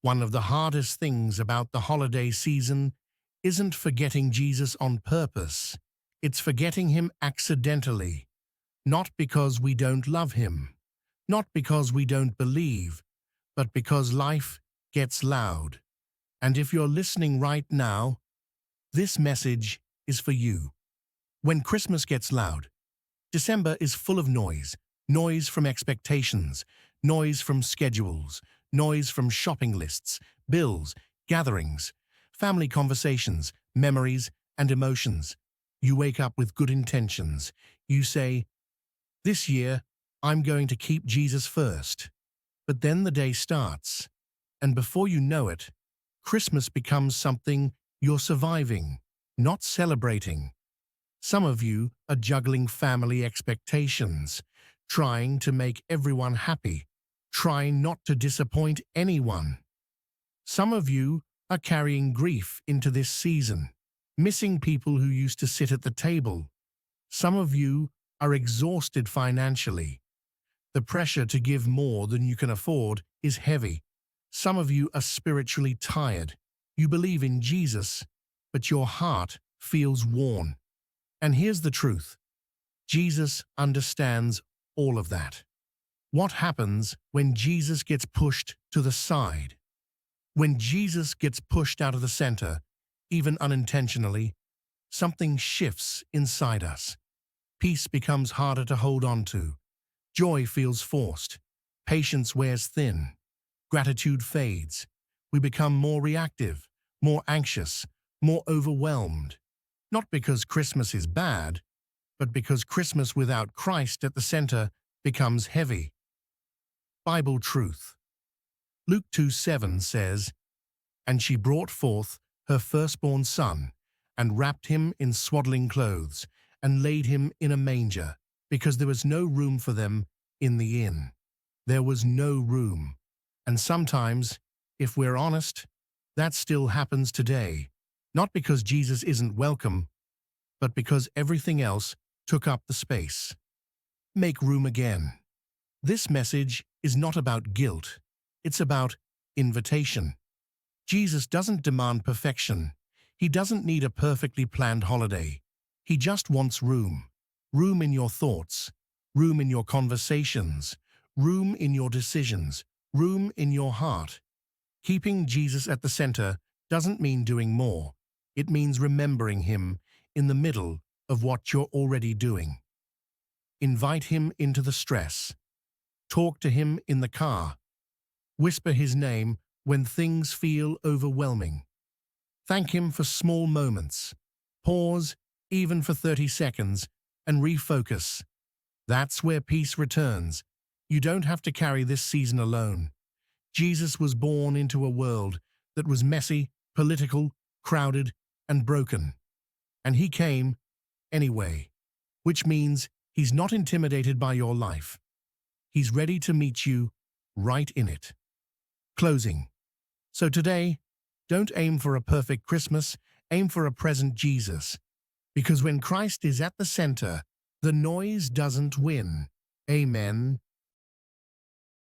One of the hardest things about the holiday season isn't forgetting Jesus on purpose. It's forgetting him accidentally, not because we don't love him, not because we don't believe, but because life gets loud. And if you're listening right now, this message is for you. When Christmas gets loud, December is full of noise. Noise from expectations, noise from schedules, noise from shopping lists, bills, gatherings, family conversations, memories, and emotions. You wake up with good intentions. You say, "This year, I'm going to keep Jesus first." But then the day starts, and before you know it, Christmas becomes something you're surviving, not celebrating. Some of you are juggling family expectations, trying to make everyone happy, trying not to disappoint anyone. Some of you are carrying grief into this season, missing people who used to sit at the table. Some of you are exhausted financially. The pressure to give more than you can afford is heavy. Some of you are spiritually tired. You believe in Jesus, but your heart feels worn. And here's the truth. Jesus understands all of that. What happens when Jesus gets pushed to the side? When Jesus gets pushed out of the center, even unintentionally, something shifts inside us. Peace becomes harder to hold on to. Joy feels forced. Patience wears thin. Gratitude fades. We become more reactive, more anxious, more overwhelmed. Not because Christmas is bad, but because Christmas without Christ at the center becomes heavy. Bible truth. Luke 2:7 says, "And she brought forth her firstborn son, and wrapped him in swaddling clothes, and laid him in a manger, because there was no room for them in the inn." There was no room. And sometimes, if we're honest, that still happens today. Not because Jesus isn't welcome, but because everything else took up the space. Make room again. This message is not about guilt. It's about invitation. Jesus doesn't demand perfection. He doesn't need a perfectly planned holiday. He just wants room. Room in your thoughts. Room in your conversations. Room in your decisions. Room in your heart. Keeping Jesus at the center doesn't mean doing more. It means remembering him in the middle of what you're already doing. Invite him into the stress. Talk to him in the car. Whisper his name when things feel overwhelming. Thank him for small moments. Pause, even for 30 seconds, and refocus. That's where peace returns. You don't have to carry this season alone. Jesus was born into a world that was messy, political, crowded, and broken. And he came anyway, which means he's not intimidated by your life. He's ready to meet you right in it. Closing. So today, don't aim for a perfect Christmas, aim for a present Jesus. Because when Christ is at the center, the noise doesn't win. Amen.